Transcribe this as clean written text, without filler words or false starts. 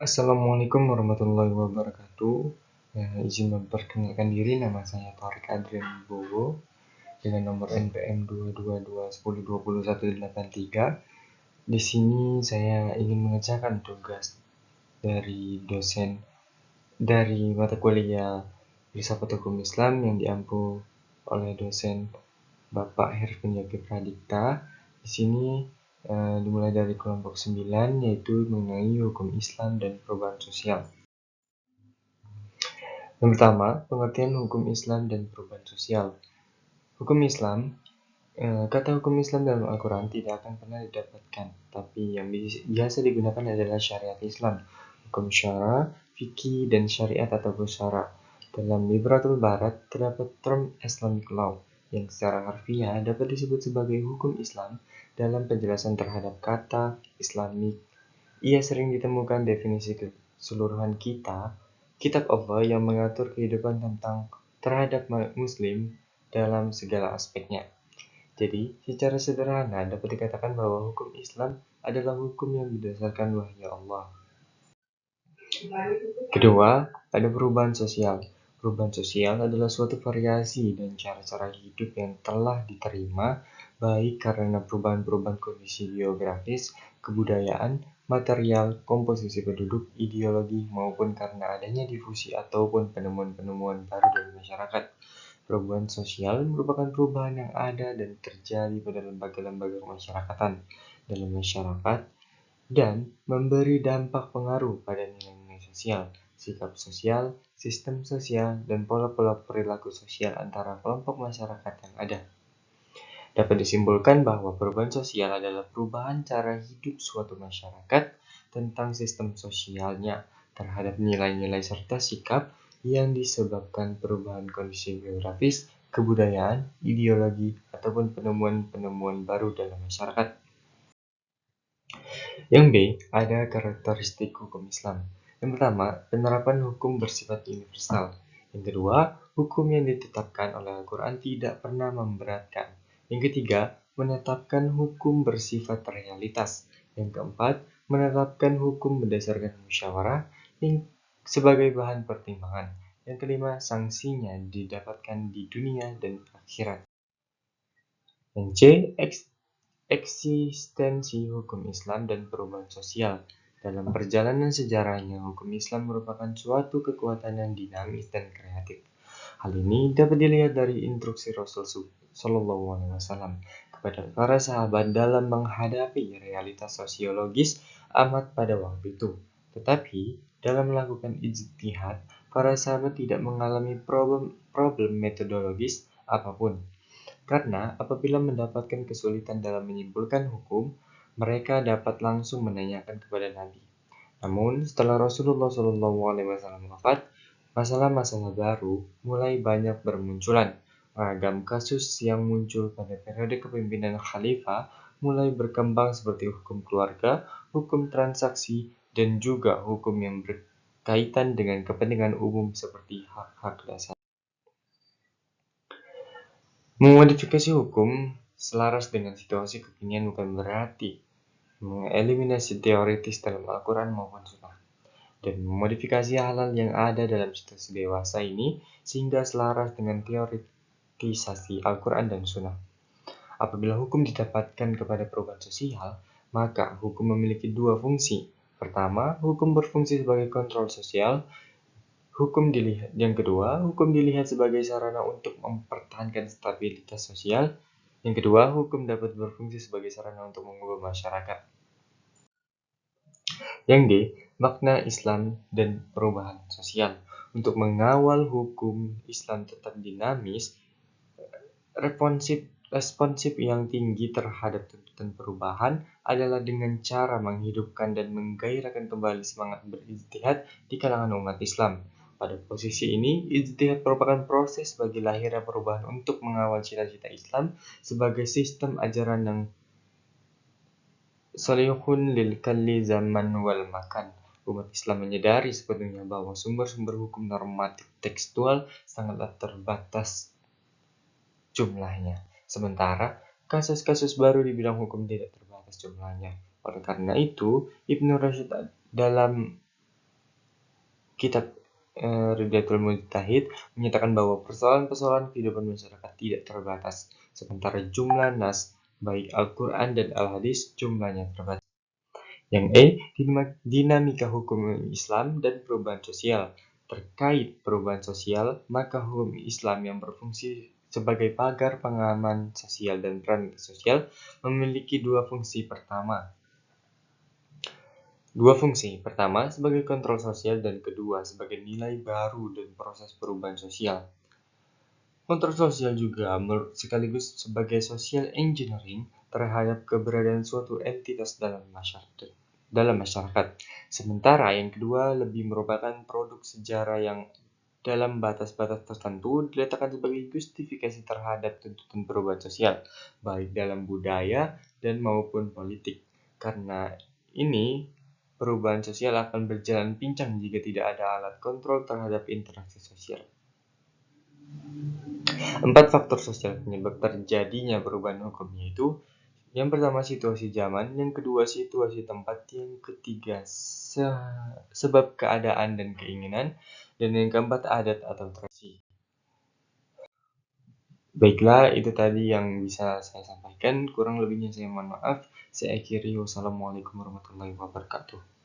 Assalamualaikum warahmatullahi wabarakatuh. Izin memperkenalkan diri, nama saya Tariq Adrian Wibowo dengan nomor NPM 22210208183. Di sini saya ingin mengerjakan tugas dari dosen dari mata kuliah Filsafat Hukum Islam yang diampu oleh dosen Bapak Hervin Yogi Pradipta. Di sini dimulai dari kelompok 9, yaitu mengenai hukum Islam dan perubahan sosial. Yang pertama, pengertian hukum Islam dan perubahan sosial. Hukum Islam, kata hukum Islam dalam Al-Quran tidak akan pernah didapatkan, tapi yang biasa digunakan adalah syariat Islam, hukum syara, fikih, dan syariat atau syara. Dalam Liberatul Barat terdapat term Islamic law, yang secara harfiah dapat disebut sebagai hukum Islam. Dalam penjelasan terhadap kata Islamic, ia sering ditemukan definisi keseluruhan kitab Allah yang mengatur kehidupan terhadap Muslim dalam segala aspeknya. Jadi, secara sederhana dapat dikatakan bahwa hukum Islam adalah hukum yang berdasarkan wahyu Allah. Kedua, ada perubahan sosial. Perubahan sosial adalah suatu variasi dan cara-cara hidup yang telah diterima, baik karena perubahan-perubahan kondisi geografis, kebudayaan, material, komposisi penduduk, ideologi, maupun karena adanya difusi ataupun penemuan-penemuan baru dari masyarakat. Perubahan sosial merupakan perubahan yang ada dan terjadi pada lembaga-lembaga kemasyarakatan dalam masyarakat dan memberi dampak pengaruh pada nilai-nilai sosial, sikap sosial, sistem sosial, dan pola-pola perilaku sosial antara kelompok masyarakat yang ada. Dapat disimpulkan bahwa perubahan sosial adalah perubahan cara hidup suatu masyarakat tentang sistem sosialnya terhadap nilai-nilai serta sikap yang disebabkan perubahan kondisi geografis, kebudayaan, ideologi, ataupun penemuan-penemuan baru dalam masyarakat. Yang B, ada karakteristik hukum Islam. Yang pertama, penerapan hukum bersifat universal. Yang kedua, hukum yang ditetapkan oleh Al-Quran tidak pernah memberatkan. Yang ketiga, menetapkan hukum bersifat realitas. Yang keempat, menetapkan hukum berdasarkan musyawarah sebagai bahan pertimbangan. Yang kelima, sanksinya didapatkan di dunia dan akhirat. Yang C, eksistensi hukum Islam dan perubahan sosial. Dalam perjalanan sejarahnya, hukum Islam merupakan suatu kekuatan yang dinamis dan kreatif. Hal ini dapat dilihat dari instruksi Rasul Shallallahu Alaihi Wasallam kepada para sahabat dalam menghadapi realitas sosiologis amat pada waktu itu. Tetapi dalam melakukan ijtihad, para sahabat tidak mengalami problem metodologis apapun. Karena apabila mendapatkan kesulitan dalam menyimpulkan hukum, mereka dapat langsung menanyakan kepada Nabi. Namun, setelah Rasulullah SAW wafat, masalah-masalah baru mulai banyak bermunculan. Ragam kasus yang muncul pada periode kepemimpinan khalifah mulai berkembang seperti hukum keluarga, hukum transaksi, dan juga hukum yang berkaitan dengan kepentingan umum seperti hak-hak dasar. Memodifikasi hukum selaras dengan situasi kekinian bukan berarti mengeliminasi teoritis dalam Al-Quran maupun Sunnah, dan memodifikasi hal-hal yang ada dalam situasi dewasa ini sehingga selaras dengan teoritisasi Al-Quran dan Sunnah. Apabila hukum didapatkan kepada perubahan sosial, maka hukum memiliki dua fungsi. Pertama, hukum berfungsi sebagai kontrol sosial. Yang kedua, hukum dilihat sebagai sarana untuk mempertahankan stabilitas sosial. Yang kedua, hukum dapat berfungsi sebagai sarana untuk mengubah masyarakat. Yang D, makna Islam dan perubahan sosial. Untuk mengawal hukum Islam tetap dinamis, responsif yang tinggi terhadap tuntutan perubahan adalah dengan cara menghidupkan dan menggairahkan kembali semangat berijtihad di kalangan umat Islam. Pada posisi ini, ijtihad merupakan proses bagi lahirnya perubahan untuk mengawal cita-cita Islam sebagai sistem ajaran yang salihun lil kalli zaman wal makan. Umat Islam menyadari sepenuhnya bahwa sumber-sumber hukum normatif tekstual sangatlah terbatas jumlahnya. Sementara, kasus-kasus baru di bidang hukum tidak terbatas jumlahnya. Oleh karena itu, Ibnu Rushd dalam Kitab Ridatul Mujtahid menyatakan bahwa persoalan-persoalan kehidupan masyarakat tidak terbatas, sementara jumlah nas, baik Al-Quran dan Al-Hadis, jumlahnya terbatas. Yang E, dinamika hukum Islam dan perubahan sosial. Terkait perubahan sosial, maka hukum Islam yang berfungsi sebagai pagar pengaman sosial dan peran sosial memiliki dua fungsi. Pertama, sebagai kontrol sosial, dan kedua, sebagai nilai baru dan proses perubahan sosial. Kontrol sosial juga sekaligus sebagai social engineering terhadap keberadaan suatu entitas dalam masyarakat. Sementara yang kedua lebih merupakan produk sejarah yang dalam batas-batas tertentu diletakkan sebagai justifikasi terhadap tuntutan perubahan sosial, baik dalam budaya dan maupun politik. Karena ini, perubahan sosial akan berjalan pincang jika tidak ada alat kontrol terhadap interaksi sosial. 4 faktor sosial penyebab terjadinya perubahan hukum yaitu: yang pertama, situasi zaman; yang kedua, situasi tempat; yang ketiga, sebab keadaan dan keinginan; dan yang keempat, adat atau tradisi. Baiklah, itu tadi yang bisa saya sampaikan. Kurang lebihnya saya mohon maaf. Saya akhiri. Wassalamualaikum warahmatullahi wabarakatuh.